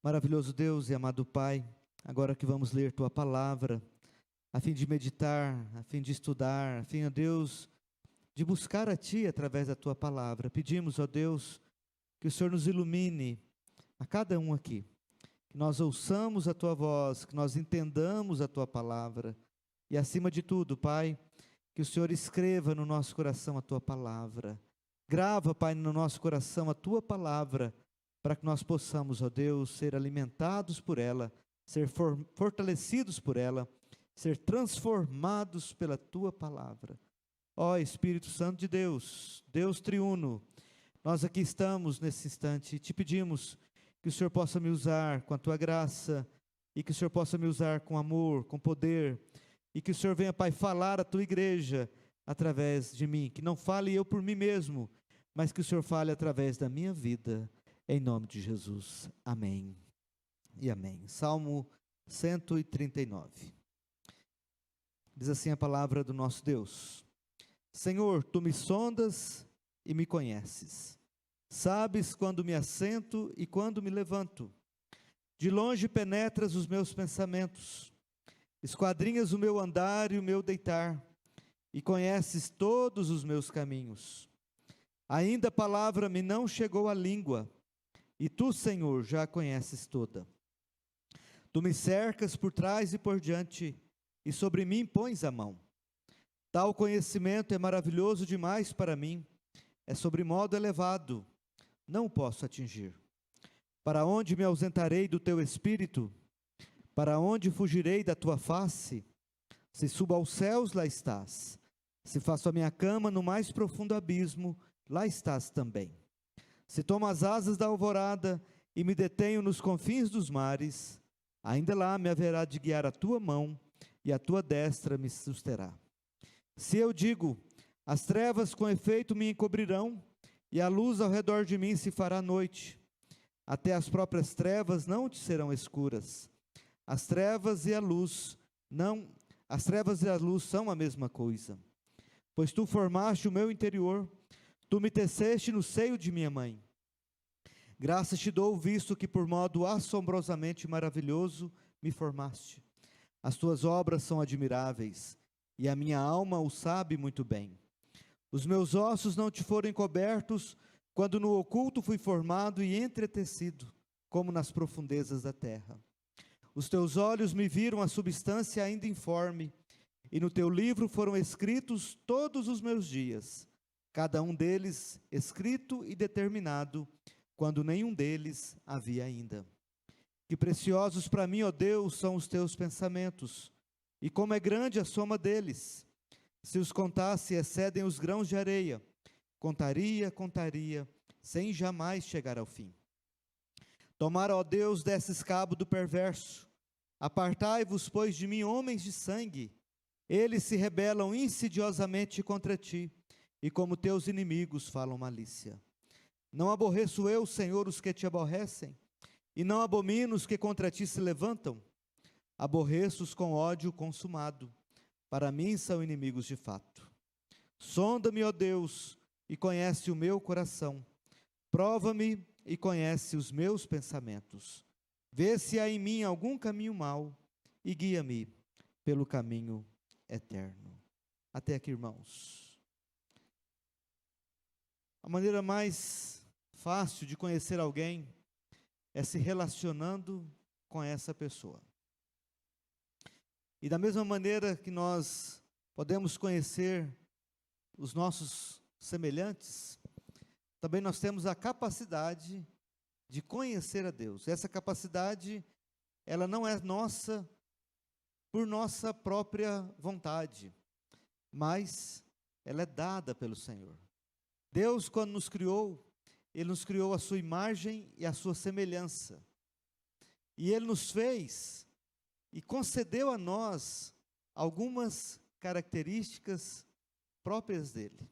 Maravilhoso Deus e amado Pai, agora que vamos ler Tua Palavra, a fim de meditar, a fim de estudar, a fim, ó Deus, de buscar a Ti através da Tua Palavra, pedimos, ó Deus, que o Senhor nos ilumine, a cada um aqui, que nós ouçamos a Tua voz, que nós entendamos a Tua Palavra, e acima de tudo, Pai, que o Senhor escreva no nosso coração a Tua Palavra, grava, Pai, no nosso coração a Tua Palavra, para que nós possamos, ó Deus, ser alimentados por ela, ser fortalecidos por ela, ser transformados pela Tua Palavra. Ó Espírito Santo de Deus, Deus triuno, nós aqui estamos nesse instante e te pedimos que o Senhor possa me usar com a Tua graça e que o Senhor possa me usar com amor, com poder e que o Senhor venha, Pai, falar à Tua igreja através de mim, que não fale eu por mim mesmo, mas que o Senhor fale através da minha vida. Em nome de Jesus, amém e amém. Salmo 139. Diz assim a palavra do nosso Deus: Senhor, Tu me sondas e me conheces. Sabes quando me assento e quando me levanto. De longe penetras os meus pensamentos. Esquadrinhas o meu andar e o meu deitar, e conheces todos os meus caminhos. Ainda a palavra me não chegou à língua, e Tu, Senhor, já a conheces toda. Tu me cercas por trás e por diante, e sobre mim pões a mão. Tal conhecimento é maravilhoso demais para mim, é sobremodo elevado, não o posso atingir. Para onde me ausentarei do Teu Espírito? Para onde fugirei da Tua face? Se subo aos céus, lá estás. Se faço a minha cama no mais profundo abismo, lá estás também. Se tomo as asas da alvorada e me detenho nos confins dos mares, ainda lá me haverá de guiar a Tua mão e a Tua destra me susterá. Se eu digo, as trevas com efeito me encobrirão e a luz ao redor de mim se fará noite, até as próprias trevas não te serão escuras. As trevas e a luz são a mesma coisa. Pois Tu formaste o meu interior, Tu me teceste no seio de minha mãe. Graças te dou, visto que por modo assombrosamente maravilhoso me formaste. As Tuas obras são admiráveis, e a minha alma o sabe muito bem. Os meus ossos não te foram encobertos, quando no oculto fui formado e entretecido, como nas profundezas da terra. Os Teus olhos me viram a substância ainda informe, e no Teu livro foram escritos todos os meus dias, cada um deles escrito e determinado, quando nenhum deles havia ainda. Que preciosos para mim, ó Deus, são os Teus pensamentos, e como é grande a soma deles. Se os contasse, excedem os grãos de areia. Contaria, sem jamais chegar ao fim. Tomara, ó Deus, desses cabo do perverso. Apartai-vos, pois, de mim, homens de sangue. Eles se rebelam insidiosamente contra Ti, e como Teus inimigos falam malícia. Não aborreço eu, Senhor, os que Te aborrecem, e não abomino os que contra Ti se levantam. Aborreço-os com ódio consumado, para mim são inimigos de fato. Sonda-me, ó Deus, e conhece o meu coração. Prova-me e conhece os meus pensamentos. Vê se há em mim algum caminho mau, e guia-me pelo caminho eterno. Até aqui, irmãos. A maneira mais fácil de conhecer alguém é se relacionando com essa pessoa. E da mesma maneira que nós podemos conhecer os nossos semelhantes, também nós temos a capacidade de conhecer a Deus. Essa capacidade, ela não é nossa por nossa própria vontade, mas ela é dada pelo Senhor. Deus, quando nos criou, Ele nos criou a sua imagem e a sua semelhança. E Ele nos fez e concedeu a nós algumas características próprias dEle.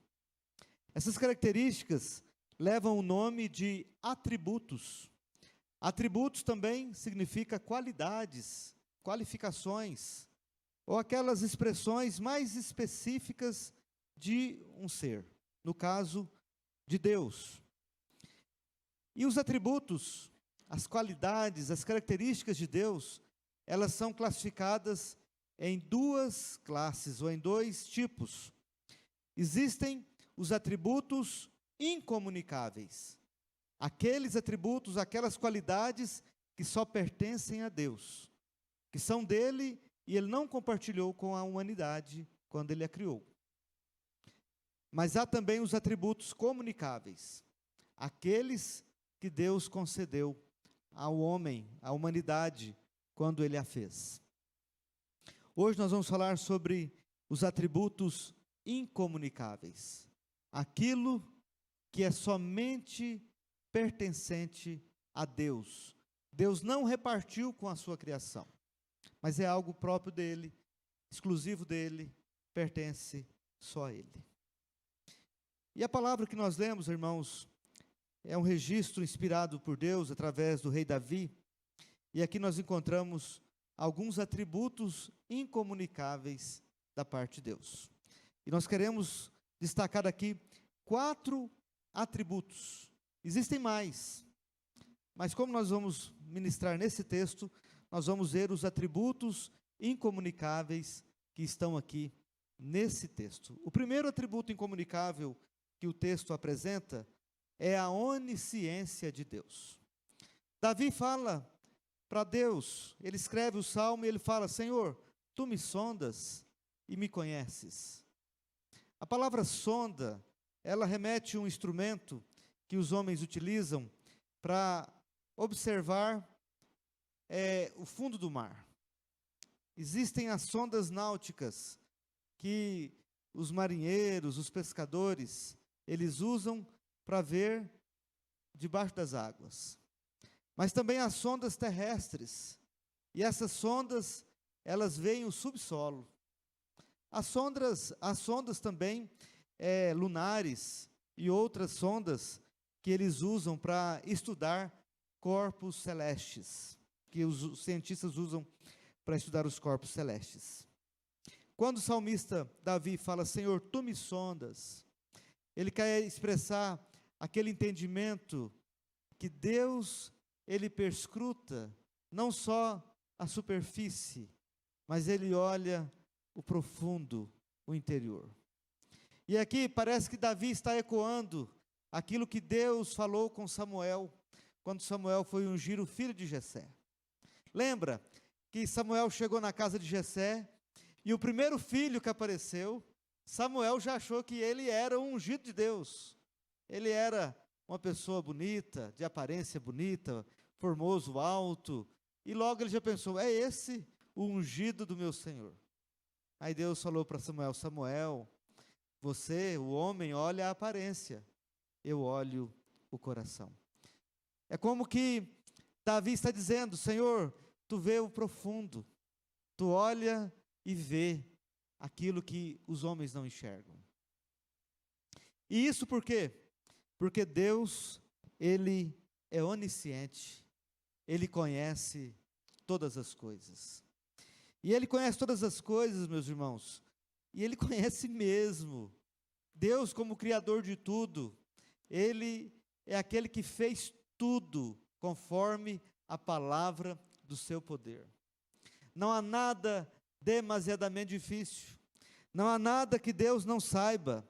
Essas características levam o nome de atributos. Atributos também significa qualidades, qualificações, ou aquelas expressões mais específicas de um ser, no caso de Deus. E os atributos, as qualidades, as características de Deus, elas são classificadas em duas classes, ou em dois tipos. Existem os atributos incomunicáveis. Aqueles atributos, aquelas qualidades que só pertencem a Deus, que são dele e ele não compartilhou com a humanidade quando ele a criou. Mas há também os atributos comunicáveis, aqueles que Deus concedeu ao homem, à humanidade, quando ele a fez. Hoje nós vamos falar sobre os atributos incomunicáveis, aquilo que é somente pertencente a Deus. Deus não repartiu com a sua criação, mas é algo próprio dele, exclusivo dele, pertence só a ele. E a palavra que nós lemos, irmãos, é um registro inspirado por Deus através do rei Davi, e aqui nós encontramos alguns atributos incomunicáveis da parte de Deus. E nós queremos destacar aqui 4 atributos. Existem mais, mas como nós vamos ministrar nesse texto, nós vamos ver os atributos incomunicáveis que estão aqui nesse texto. O primeiro atributo incomunicável que o texto apresenta é a onisciência de Deus. Davi fala para Deus, ele escreve o salmo e ele fala: Senhor, tu me sondas e me conheces. A palavra sonda, ela remete a um instrumento que os homens utilizam para observar o fundo do mar. Existem as sondas náuticas que os marinheiros, os pescadores, eles usam para ver debaixo das águas. Mas também as sondas terrestres. E essas sondas, elas veem o subsolo. As sondas também lunares e outras sondas que eles usam para estudar corpos celestes, que os cientistas usam para estudar os corpos celestes. Quando o salmista Davi fala: Senhor, tu me sondas, ele quer expressar aquele entendimento que Deus, ele perscruta não só a superfície, mas ele olha o profundo, o interior. E aqui parece que Davi está ecoando aquilo que Deus falou com Samuel, quando Samuel foi ungir o filho de Jessé. Lembra que Samuel chegou na casa de Jessé, e o primeiro filho que apareceu, Samuel já achou que ele era o ungido de Deus. Ele era uma pessoa bonita, de aparência bonita, formoso, alto, e logo ele já pensou: é esse o ungido do meu Senhor. Aí Deus falou para Samuel: Samuel, você, o homem, olha a aparência, eu olho o coração. É como que Davi está dizendo: Senhor, tu vê o profundo, tu olha e vê aquilo que os homens não enxergam. E isso por quê? Porque Deus, ele é onisciente, ele conhece todas as coisas. E ele conhece todas as coisas, meus irmãos, e ele conhece mesmo. Deus, como criador de tudo, ele é aquele que fez tudo conforme a palavra do seu poder. Não há nada demasiadamente difícil, não há nada que Deus não saiba,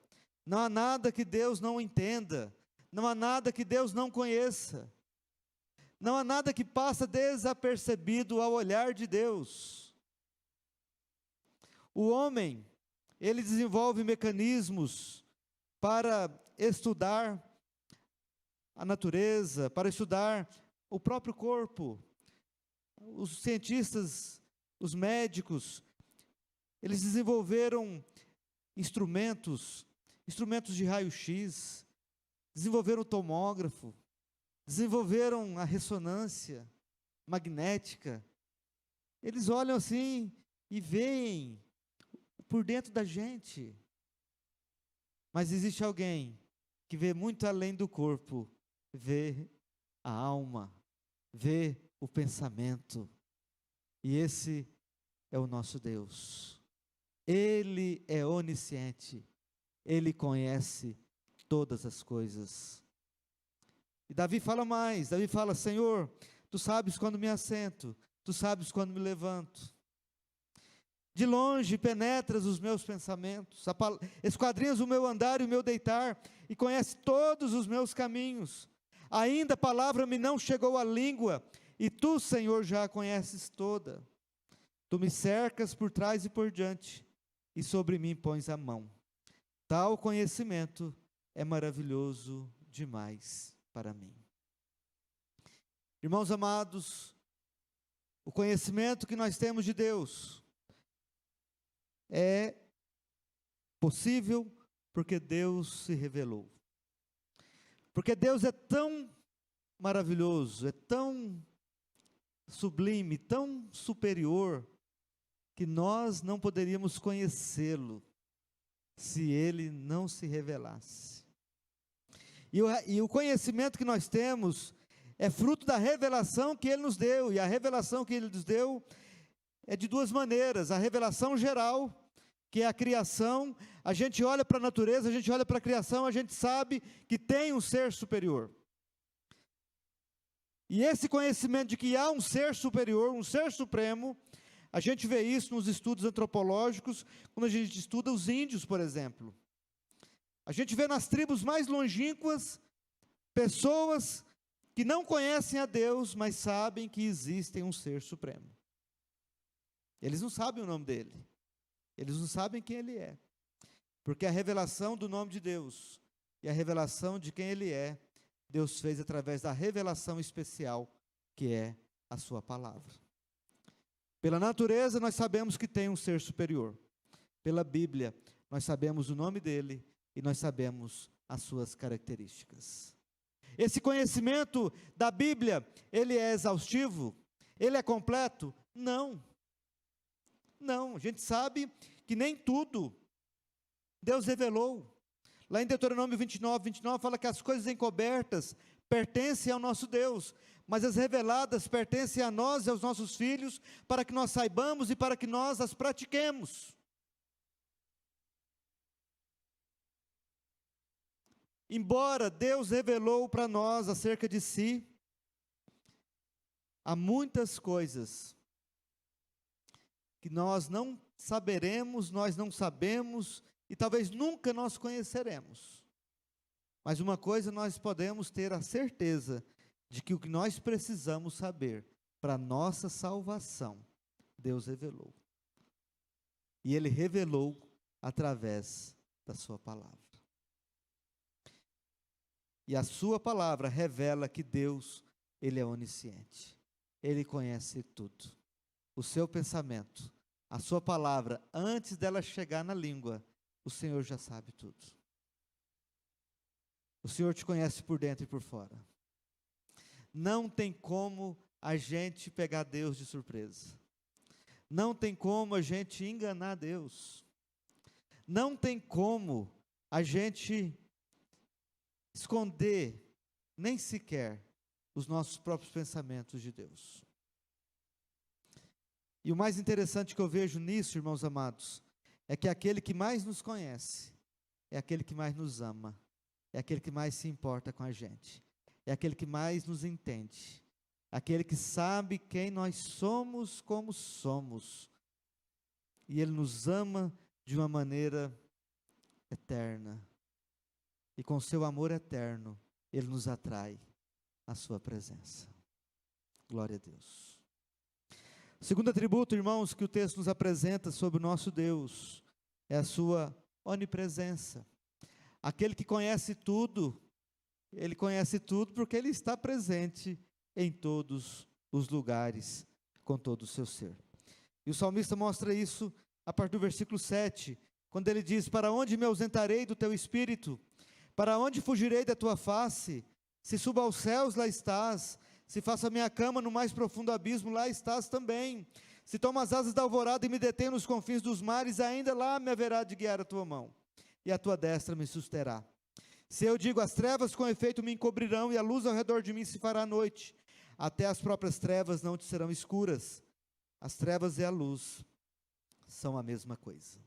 não há nada que Deus não entenda, não há nada que Deus não conheça, não há nada que passa desapercebido ao olhar de Deus. O homem, ele desenvolve mecanismos para estudar a natureza, para estudar o próprio corpo. Os cientistas, os médicos, eles desenvolveram instrumentos de raio-x, desenvolveram o tomógrafo, desenvolveram a ressonância magnética. Eles olham assim e veem por dentro da gente. Mas existe alguém que vê muito além do corpo, vê a alma, vê o pensamento. E esse é o nosso Deus. Ele é onisciente, ele conhece todas as coisas. E Davi fala mais, Davi fala: Senhor, Tu sabes quando me assento, tu sabes quando me levanto. De longe penetras os meus pensamentos, esquadrinhas o meu andar e o meu deitar, e conhece todos os meus caminhos. Ainda a palavra me não chegou à língua, e tu, Senhor, já a conheces toda. Tu me cercas por trás e por diante, e sobre mim pões a mão. Tal conhecimento é maravilhoso demais para mim. Irmãos amados, o conhecimento que nós temos de Deus é possível porque Deus se revelou. Porque Deus é tão maravilhoso, é tão sublime, tão superior, que nós não poderíamos conhecê-lo se Ele não se revelasse. E o conhecimento que nós temos é fruto da revelação que Ele nos deu, e a revelação que Ele nos deu é de duas maneiras: a revelação geral, que é a criação. A gente olha para a natureza, a gente olha para a criação, a gente sabe que tem um ser superior. E esse conhecimento de que há um ser superior, um ser supremo, a gente vê isso nos estudos antropológicos, quando a gente estuda os índios, por exemplo. A gente vê nas tribos mais longínquas, pessoas que não conhecem a Deus, mas sabem que existe um ser supremo. Eles não sabem o nome dele. Eles não sabem quem ele é. Porque a revelação do nome de Deus e a revelação de quem ele é, Deus fez através da revelação especial, que é a sua palavra. Pela natureza, nós sabemos que tem um ser superior. Pela Bíblia, nós sabemos o nome dele e nós sabemos as suas características. Esse conhecimento da Bíblia, ele é exaustivo? Ele é completo? Não. Não, a gente sabe que nem tudo Deus revelou. Lá em Deuteronômio 29 fala que as coisas encobertas pertencem ao nosso Deus, mas as reveladas pertencem a nós e aos nossos filhos, para que nós saibamos e para que nós as pratiquemos. Embora Deus revelou para nós acerca de si, há muitas coisas que nós não saberemos, nós não sabemos, e talvez nunca nós conheceremos. Mas uma coisa nós podemos ter a certeza, de que o que nós precisamos saber, para a nossa salvação, Deus revelou. E Ele revelou através da sua palavra. E a sua palavra revela que Deus, Ele é onisciente. Ele conhece tudo. O seu pensamento, a sua palavra, antes dela chegar na língua, o Senhor já sabe tudo. O Senhor te conhece por dentro e por fora. Não tem como a gente pegar Deus de surpresa. Não tem como a gente enganar Deus. Não tem como a gente esconder, nem sequer, os nossos próprios pensamentos de Deus. E o mais interessante que eu vejo nisso, irmãos amados, é que aquele que mais nos conhece, é aquele que mais nos ama, é aquele que mais se importa com a gente, é aquele que mais nos entende, aquele que sabe quem nós somos, como somos, e Ele nos ama de uma maneira eterna, e com seu amor eterno, Ele nos atrai à sua presença. Glória a Deus. O segundo atributo, irmãos, que o texto nos apresenta sobre o nosso Deus, é a sua onipresença. Aquele que conhece tudo, Ele conhece tudo porque Ele está presente em todos os lugares, com todo o seu ser. E o salmista mostra isso a partir do versículo 7, quando ele diz: para onde me ausentarei do teu espírito? Para onde fugirei da tua face? Se suba aos céus, lá estás. Se faço a minha cama no mais profundo abismo, lá estás também. Se tomo as asas da alvorada e me detenho nos confins dos mares, ainda lá me haverá de guiar a tua mão, e a tua destra me susterá. Se eu digo, as trevas com efeito me encobrirão, e a luz ao redor de mim se fará noite, até as próprias trevas não te serão escuras. As trevas e a luz são a mesma coisa.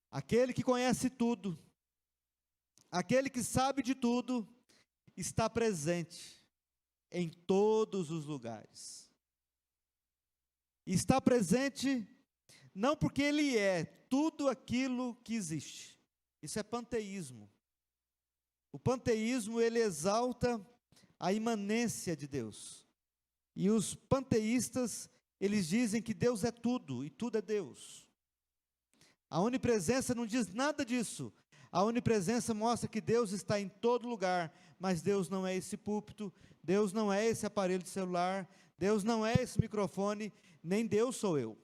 Aquele que conhece tudo, aquele que sabe de tudo, está presente em todos os lugares. E está presente não porque Ele é tudo aquilo que existe. Isso é panteísmo. O panteísmo, ele exalta a imanência de Deus. E os panteístas, eles dizem que Deus é tudo e tudo é Deus. A onipresença não diz nada disso. A onipresença mostra que Deus está em todo lugar, mas Deus não é esse púlpito, Deus não é esse aparelho de celular, Deus não é esse microfone, nem Deus sou eu.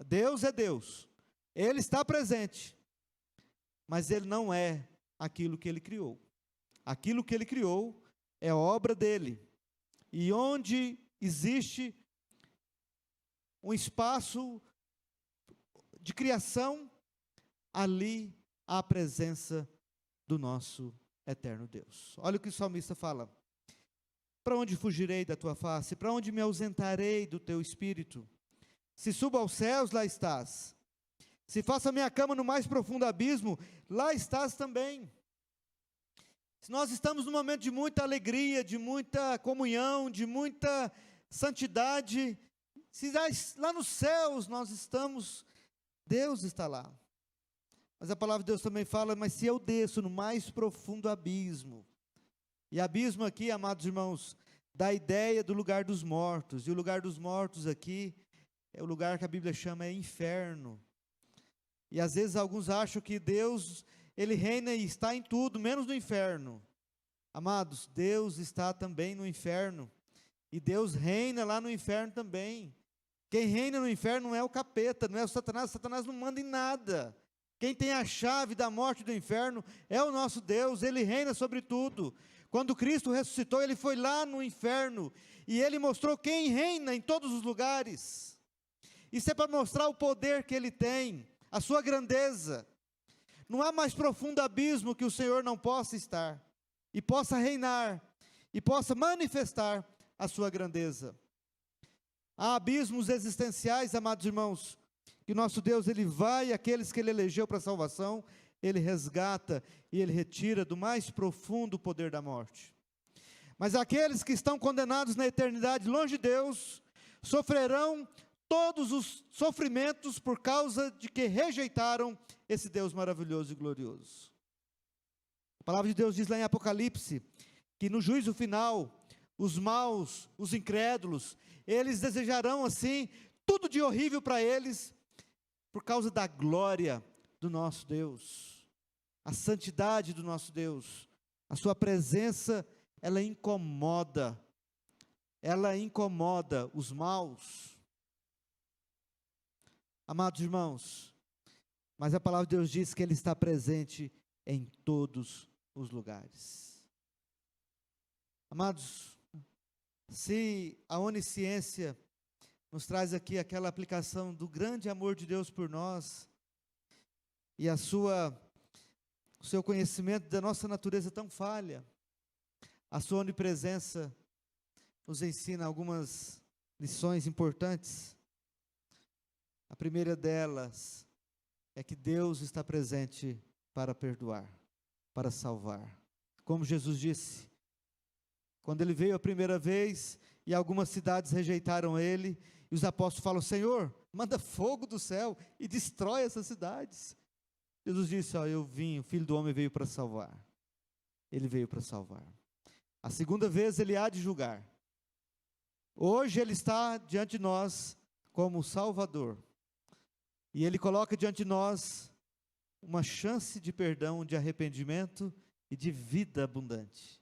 Deus é Deus. Ele está presente, mas Ele não é aquilo que Ele criou. Aquilo que Ele criou é obra dEle. E onde existe um espaço de criação, ali há a presença do nosso eterno Deus. Olha o que o salmista fala: para onde fugirei da tua face? Para onde me ausentarei do teu espírito? Se subo aos céus, lá estás. Se faço a minha cama no mais profundo abismo, lá estás também. Se nós estamos num momento de muita alegria, de muita comunhão, de muita santidade, se lá nos céus nós estamos, Deus está lá. Mas a palavra de Deus também fala: mas se eu desço no mais profundo abismo, e abismo aqui, amados irmãos, dá a ideia do lugar dos mortos, e o lugar dos mortos aqui, é o lugar que a Bíblia chama inferno. E às vezes alguns acham que Deus, Ele reina e está em tudo, menos no inferno. Amados, Deus está também no inferno, e Deus reina lá no inferno também. Quem reina no inferno não é o capeta, não é o Satanás não manda em nada. Quem tem a chave da morte e do inferno é o nosso Deus, Ele reina sobre tudo. Quando Cristo ressuscitou, Ele foi lá no inferno, e Ele mostrou quem reina em todos os lugares. Isso é para mostrar o poder que Ele tem, a sua grandeza. Não há mais profundo abismo que o Senhor não possa estar, e possa reinar, e possa manifestar a sua grandeza. Há abismos existenciais, amados irmãos, que nosso Deus, Ele vai, aqueles que Ele elegeu para a salvação, Ele resgata e Ele retira do mais profundo poder da morte. Mas aqueles que estão condenados na eternidade, longe de Deus, sofrerão todos os sofrimentos por causa de que rejeitaram esse Deus maravilhoso e glorioso. A palavra de Deus diz lá em Apocalipse, que no juízo final, os maus, os incrédulos, eles desejarão assim, tudo de horrível para eles, por causa da glória do nosso Deus, a santidade do nosso Deus, a sua presença, ela incomoda os maus. Amados irmãos, mas a palavra de Deus diz que Ele está presente em todos os lugares. Amados, se a onisciência nos traz aqui aquela aplicação do grande amor de Deus por nós, e o seu conhecimento da nossa natureza tão falha, a sua onipresença nos ensina algumas lições importantes. A primeira delas é que Deus está presente para perdoar, para salvar. Como Jesus disse, quando Ele veio a primeira vez e algumas cidades rejeitaram Ele, e os apóstolos falam: Senhor, manda fogo do céu e destrói essas cidades. Jesus disse: eu vim, o Filho do Homem veio para salvar. Ele veio para salvar. A segunda vez Ele há de julgar. Hoje Ele está diante de nós como Salvador. E Ele coloca diante de nós uma chance de perdão, de arrependimento e de vida abundante.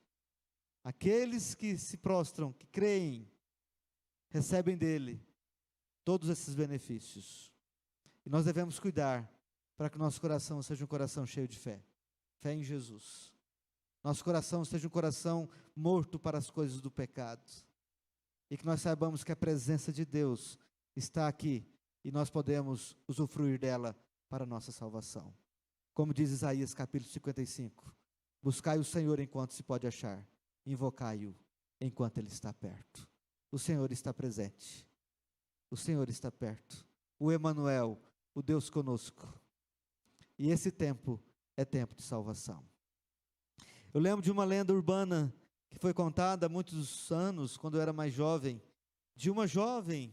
Aqueles que se prostram, que creem, recebem dEle todos esses benefícios. E nós devemos cuidar para que nosso coração seja um coração cheio de fé. Fé em Jesus. Nosso coração seja um coração morto para as coisas do pecado. E que nós saibamos que a presença de Deus está aqui e nós podemos usufruir dela para a nossa salvação. Como diz Isaías capítulo 55, buscai o Senhor enquanto se pode achar, invocai-o enquanto Ele está perto. O Senhor está presente, o Senhor está perto, o Emanuel, o Deus conosco, e esse tempo é tempo de salvação. Eu lembro de uma lenda urbana que foi contada há muitos anos, quando eu era mais jovem, de uma jovem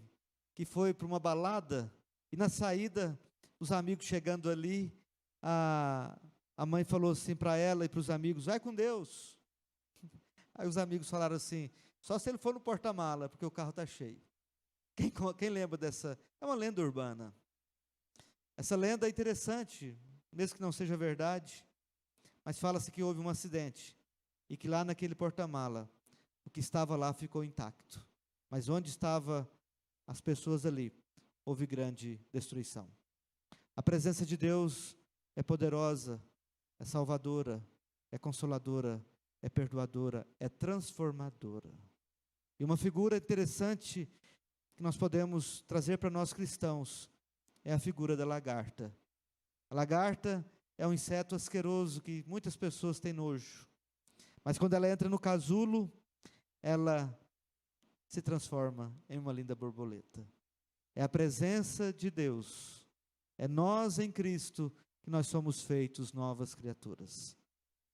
que foi para uma balada, e na saída, os amigos chegando ali, a mãe falou assim para ela e para os amigos: vai com Deus. Aí os amigos falaram assim: só se ele for no porta-mala, porque o carro está cheio. Quem lembra dessa? É uma lenda urbana. Essa lenda é interessante, mesmo que não seja verdade, mas fala-se que houve um acidente, e que lá naquele porta-mala, o que estava lá ficou intacto. Mas onde estavam as pessoas ali, houve grande destruição. A presença de Deus é poderosa, é salvadora, é consoladora, é perdoadora, é transformadora. E uma figura interessante que nós podemos trazer para nós cristãos é a figura da lagarta. A lagarta é um inseto asqueroso que muitas pessoas têm nojo, mas quando ela entra no casulo, ela se transforma em uma linda borboleta. É a presença de Deus, é nós em Cristo que nós somos feitos novas criaturas.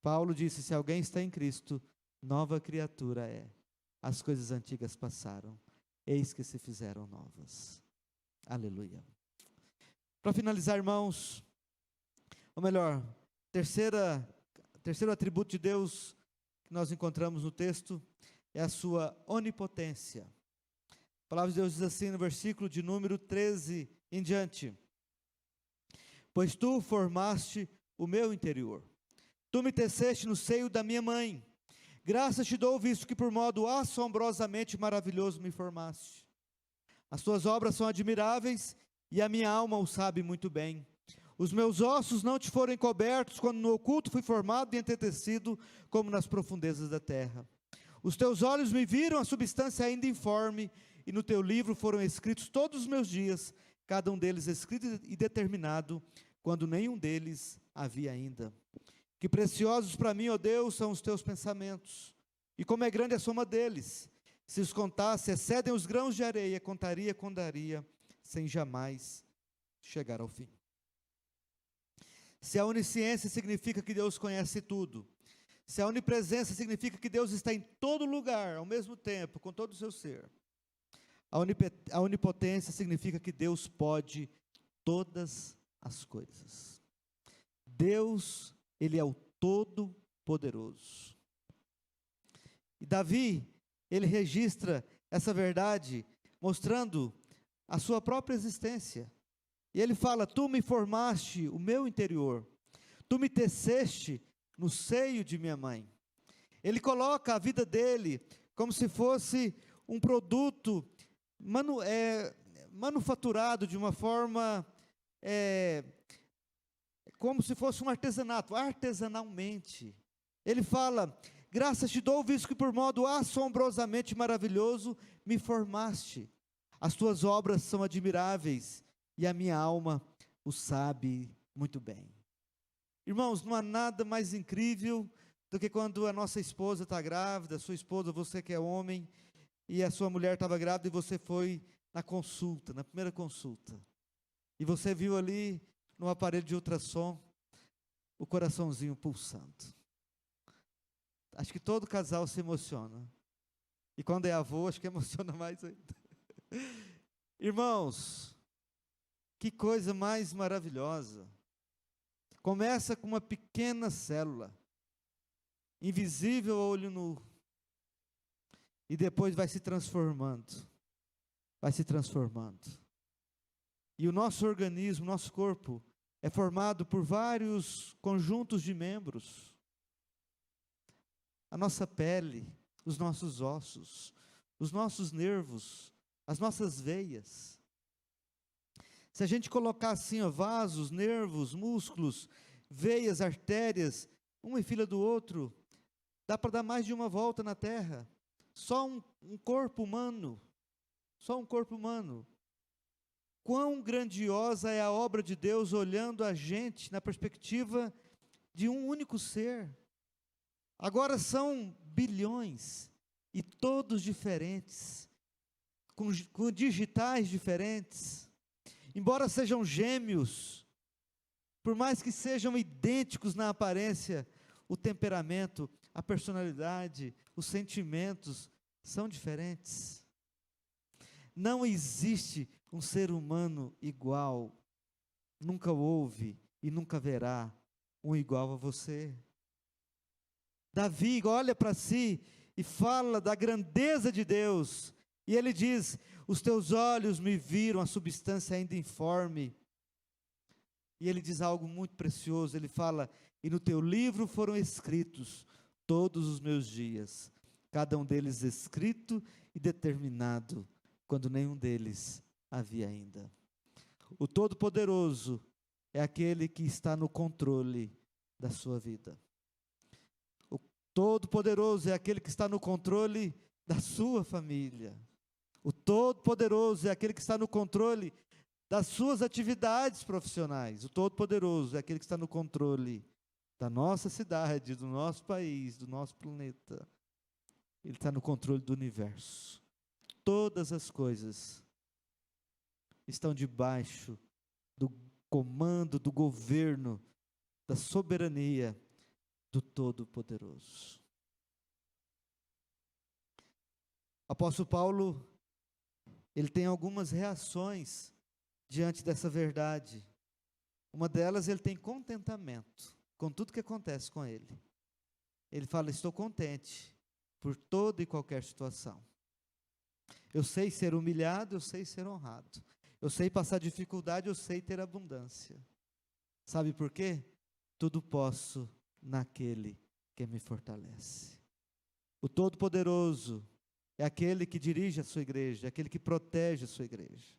Paulo disse: se alguém está em Cristo, nova criatura é. As coisas antigas passaram, eis que se fizeram novas. Aleluia. Para finalizar, irmãos, ou melhor, terceiro atributo de Deus que nós encontramos no texto é a sua onipotência. A palavra de Deus diz assim no versículo de número 13 em diante: pois tu formaste o meu interior, tu me teceste no seio da minha mãe. Graças te dou, visto que por modo assombrosamente maravilhoso me formaste. As tuas obras são admiráveis, e a minha alma o sabe muito bem. Os meus ossos não te foram encobertos, quando no oculto fui formado e entretecido, como nas profundezas da terra. Os teus olhos me viram a substância ainda informe, e no teu livro foram escritos todos os meus dias, cada um deles escrito e determinado, quando nenhum deles havia ainda. Que preciosos para mim, ó Deus, são os teus pensamentos, e como é grande a soma deles. Se os contasse, excedem os grãos de areia, contaria, sem jamais chegar ao fim. Se a onisciência significa que Deus conhece tudo, se a onipresença significa que Deus está em todo lugar, ao mesmo tempo, com todo o seu ser, a onipotência significa que Deus pode todas as coisas. Deus, Ele é o Todo-Poderoso. E Davi, ele registra essa verdade, mostrando a sua própria existência. E ele fala: tu me formaste o meu interior, tu me teceste no seio de minha mãe. Ele coloca a vida dele como se fosse um produto manufaturado de uma forma, como se fosse um artesanato, artesanalmente. Ele fala: graças te dou, visto que por modo assombrosamente maravilhoso me formaste. As tuas obras são admiráveis, e a minha alma o sabe muito bem. Irmãos, não há nada mais incrível do que quando a nossa esposa está grávida, sua esposa, você que é homem, e a sua mulher estava grávida, e você foi na consulta, na primeira consulta, e você viu ali no aparelho de ultrassom o coraçãozinho pulsando. Acho que todo casal se emociona, e quando é avô, acho que emociona mais ainda. Irmãos, que coisa mais maravilhosa. Começa com uma pequena célula, invisível a olho nu, e depois vai se transformando, e o nosso organismo, nosso corpo, é formado por vários conjuntos de membros. A nossa pele, os nossos ossos, os nossos nervos, as nossas veias. Se a gente colocar assim, vasos, nervos, músculos, veias, artérias, um em fila do outro, dá para dar mais de uma volta na Terra. Só um corpo humano, Quão grandiosa é a obra de Deus olhando a gente na perspectiva de um único ser. Agora são bilhões, e todos diferentes, com digitais diferentes. Embora sejam gêmeos, por mais que sejam idênticos na aparência, o temperamento, a personalidade, os sentimentos são diferentes. Não existe um ser humano igual. Nunca houve e nunca haverá um igual a você. Davi olha para si e fala da grandeza de Deus. E ele diz: os teus olhos me viram a substância ainda informe. E ele diz algo muito precioso. Ele fala: e no teu livro foram escritos todos os meus dias, cada um deles escrito e determinado, quando nenhum deles havia ainda. O Todo-Poderoso é aquele que está no controle da sua vida. O Todo-Poderoso é aquele que está no controle da sua família. O Todo-Poderoso é aquele que está no controle das suas atividades profissionais. O Todo-Poderoso é aquele que está no controle da nossa cidade, do nosso país, do nosso planeta. Ele está no controle do universo. Todas as coisas estão debaixo do comando, do governo, da soberania do Todo-Poderoso. Apóstolo Paulo, ele tem algumas reações diante dessa verdade. Uma delas, ele tem contentamento com tudo que acontece com ele. Ele fala: estou contente por toda e qualquer situação. Eu sei ser humilhado, eu sei ser honrado. Eu sei passar dificuldade, eu sei ter abundância. Sabe por quê? Tudo posso naquele que me fortalece. O Todo-Poderoso é aquele que dirige a sua igreja, é aquele que protege a sua igreja.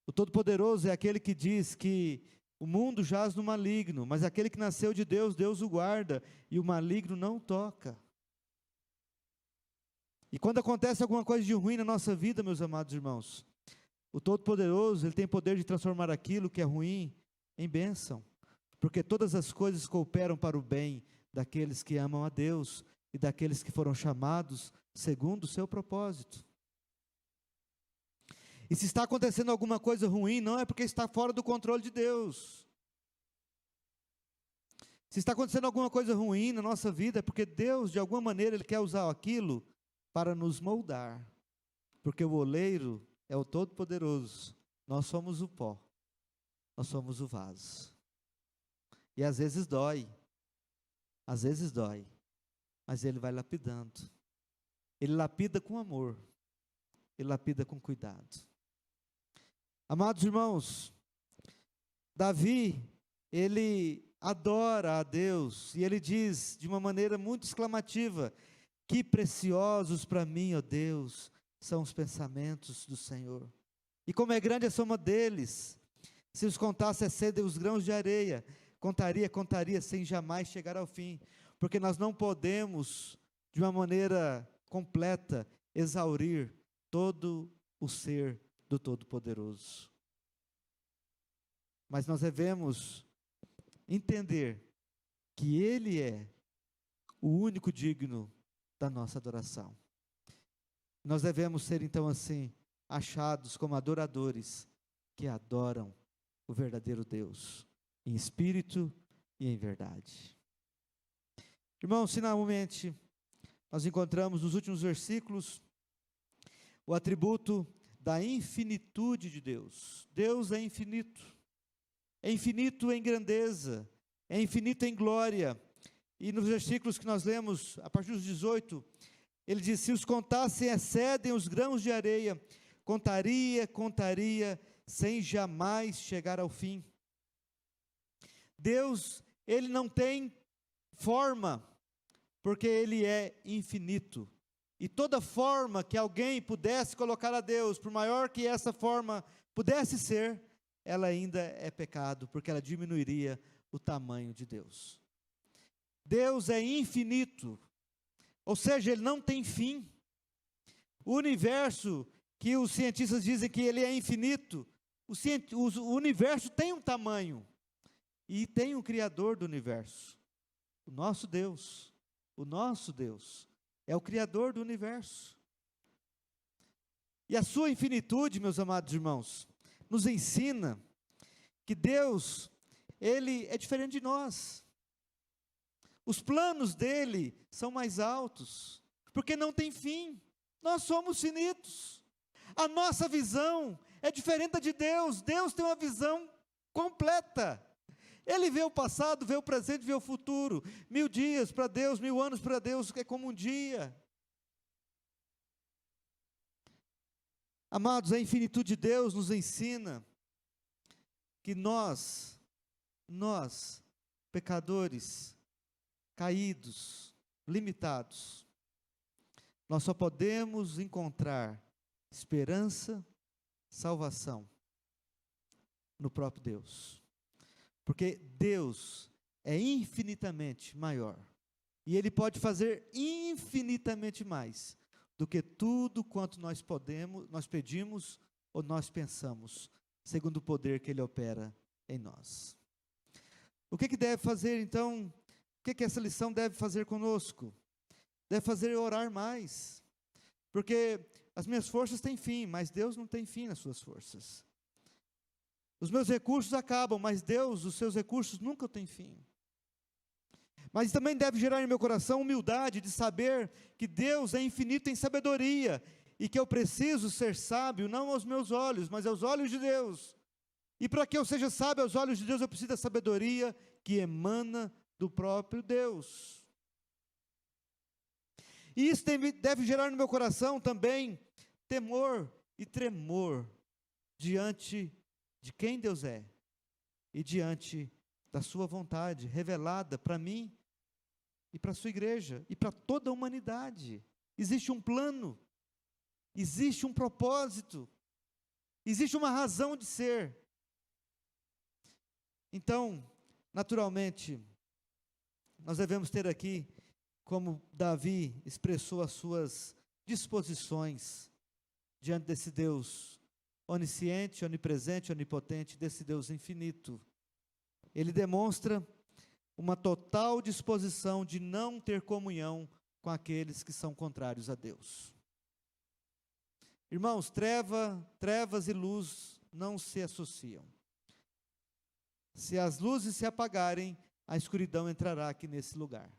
O Todo-Poderoso é aquele que diz que o mundo jaz no maligno, mas aquele que nasceu de Deus, Deus o guarda, e o maligno não toca. E quando acontece alguma coisa de ruim na nossa vida, meus amados irmãos, o Todo-Poderoso, ele tem poder de transformar aquilo que é ruim em bênção, porque todas as coisas cooperam para o bem daqueles que amam a Deus e daqueles que foram chamados segundo o seu propósito. E se está acontecendo alguma coisa ruim, não é porque está fora do controle de Deus. Se está acontecendo alguma coisa ruim na nossa vida, é porque Deus, de alguma maneira, Ele quer usar aquilo para nos moldar. Porque o oleiro é o Todo-Poderoso. Nós somos o pó. Nós somos o vaso. E às vezes dói. Às vezes dói. Mas Ele vai lapidando. Ele lapida com amor. Ele lapida com cuidado. Amados irmãos, Davi, ele adora a Deus, e ele diz de uma maneira muito exclamativa: que preciosos para mim, ó Deus, são os pensamentos do Senhor. E como é grande a soma deles, se os contasse excedem os grãos de areia, contaria sem jamais chegar ao fim, porque nós não podemos, de uma maneira completa, exaurir todo o ser do Todo-Poderoso. Mas nós devemos entender que Ele é o único digno da nossa adoração. Nós devemos ser então assim, achados como adoradores que adoram o verdadeiro Deus, em espírito e em verdade. Irmãos, finalmente, nós encontramos nos últimos versículos o atributo da infinitude de Deus. Deus é infinito em grandeza, é infinito em glória. E nos versículos que nós lemos, a partir dos 18, ele diz: se os contassem excedem os grãos de areia, contaria, sem jamais chegar ao fim. Deus, Ele não tem forma, porque Ele é infinito. E toda forma que alguém pudesse colocar a Deus, por maior que essa forma pudesse ser, ela ainda é pecado, porque ela diminuiria o tamanho de Deus. Deus é infinito, ou seja, Ele não tem fim. O universo, que os cientistas dizem que ele é infinito, o universo tem um tamanho, e tem um Criador do universo, o nosso Deus é o Criador do universo. E a sua infinitude, meus amados irmãos, nos ensina que Deus, Ele é diferente de nós. Os planos dele são mais altos, porque não tem fim. Nós somos finitos. A nossa visão é diferente da de Deus. Deus tem uma visão completa. Ele vê o passado, vê o presente, vê o futuro. 1000 dias para Deus, 1000 anos para Deus, é como um dia. Amados, a infinitude de Deus nos ensina que nós, pecadores, caídos, limitados, nós só podemos encontrar esperança, salvação no próprio Deus. Porque Deus é infinitamente maior. E Ele pode fazer infinitamente mais do que tudo quanto nós pedimos ou nós pensamos, segundo o poder que Ele opera em nós. O que deve fazer então? O que essa lição deve fazer conosco? Deve fazer orar mais. Porque as minhas forças têm fim, mas Deus não tem fim nas suas forças. Os meus recursos acabam, mas Deus, os seus recursos nunca têm fim. Mas também deve gerar em meu coração humildade de saber que Deus é infinito em sabedoria e que eu preciso ser sábio não aos meus olhos, mas aos olhos de Deus. E para que eu seja sábio aos olhos de Deus, eu preciso da sabedoria que emana do próprio Deus. E isso deve gerar no meu coração também temor e tremor diante de quem Deus é e diante da sua vontade revelada para mim e para a sua igreja e para toda a humanidade. Existe um plano, existe um propósito, existe uma razão de ser. Então, naturalmente, nós devemos ter aqui, como Davi expressou as suas disposições diante desse Deus onisciente, onipresente, onipotente, desse Deus infinito. Ele demonstra uma total disposição de não ter comunhão com aqueles que são contrários a Deus. Irmãos, trevas e luz não se associam. Se as luzes se apagarem, a escuridão entrará aqui nesse lugar.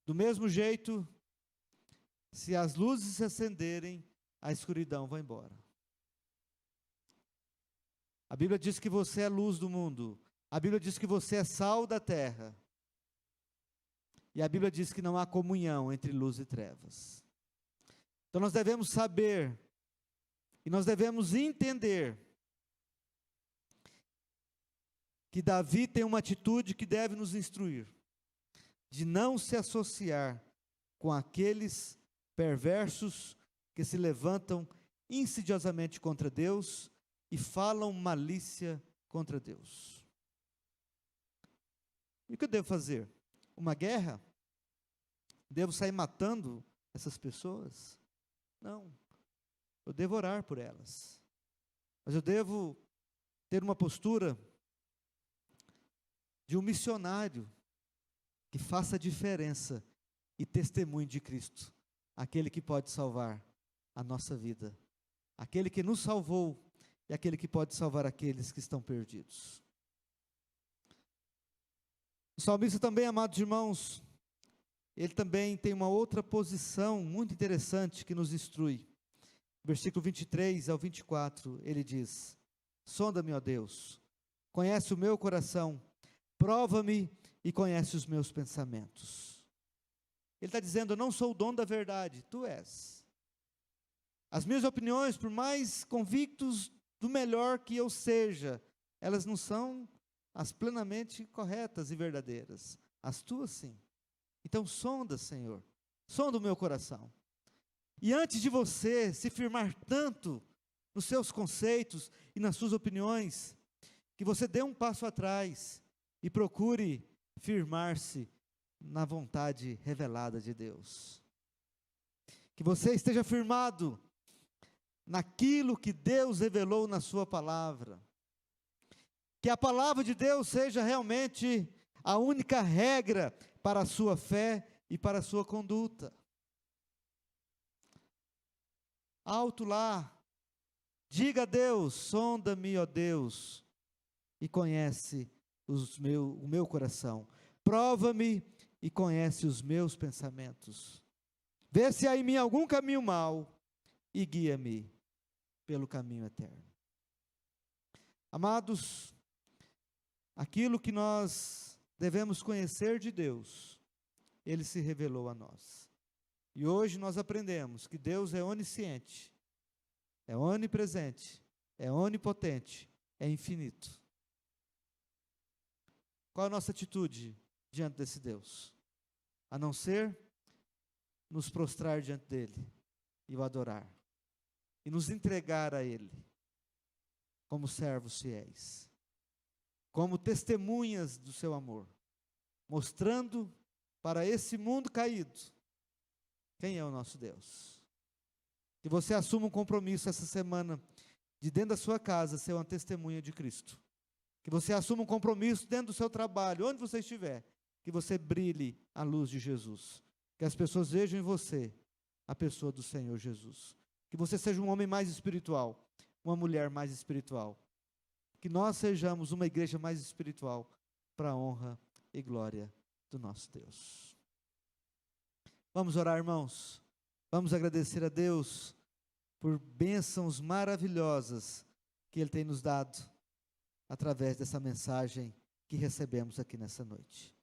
Do mesmo jeito, se as luzes se acenderem, a escuridão vai embora. A Bíblia diz que você é luz do mundo. A Bíblia diz que você é sal da terra. E a Bíblia diz que não há comunhão entre luz e trevas. Então nós devemos saber, e nós devemos entender, que Davi tem uma atitude que deve nos instruir, de não se associar com aqueles perversos que se levantam insidiosamente contra Deus e falam malícia contra Deus. E o que eu devo fazer? Uma guerra? Devo sair matando essas pessoas? Não. Eu devo orar por elas. Mas eu devo ter uma postura de um missionário que faça a diferença e testemunhe de Cristo, aquele que pode salvar a nossa vida, aquele que nos salvou e aquele que pode salvar aqueles que estão perdidos. O salmista também, amados irmãos, ele também tem uma outra posição muito interessante que nos instrui. Versículo 23 ao 24, ele diz: sonda-me, ó Deus, conhece o meu coração, prova-me e conhece os meus pensamentos. Ele está dizendo: eu não sou o dono da verdade, tu és. As minhas opiniões, por mais convictos do melhor que eu seja, elas não são as plenamente corretas e verdadeiras. As tuas sim. Então sonda, Senhor, sonda o meu coração. E antes de você se firmar tanto nos seus conceitos e nas suas opiniões, que você dê um passo atrás e procure firmar-se na vontade revelada de Deus. Que você esteja firmado naquilo que Deus revelou na sua palavra. Que a palavra de Deus seja realmente a única regra para a sua fé e para a sua conduta. Alto lá, diga a Deus: sonda-me, ó Deus, e conhece o meu coração. Prova-me e conhece os meus pensamentos. Vê se há em mim algum caminho mau e guia-me pelo caminho eterno. Amados, aquilo que nós devemos conhecer de Deus, Ele se revelou a nós. E hoje nós aprendemos que Deus é onisciente, é onipresente, é onipotente, é infinito. Qual a nossa atitude diante desse Deus? A não ser nos prostrar diante dEle e o adorar. E nos entregar a Ele como servos fiéis, como testemunhas do seu amor, mostrando para esse mundo caído quem é o nosso Deus. Que você assuma um compromisso essa semana de dentro da sua casa ser uma testemunha de Cristo. Que você assuma um compromisso dentro do seu trabalho, onde você estiver, que você brilhe a luz de Jesus. Que as pessoas vejam em você a pessoa do Senhor Jesus. Que você seja um homem mais espiritual, uma mulher mais espiritual. Que nós sejamos uma igreja mais espiritual para a honra e glória do nosso Deus. Vamos orar, irmãos. Vamos agradecer a Deus por bênçãos maravilhosas que Ele tem nos dado através dessa mensagem que recebemos aqui nessa noite.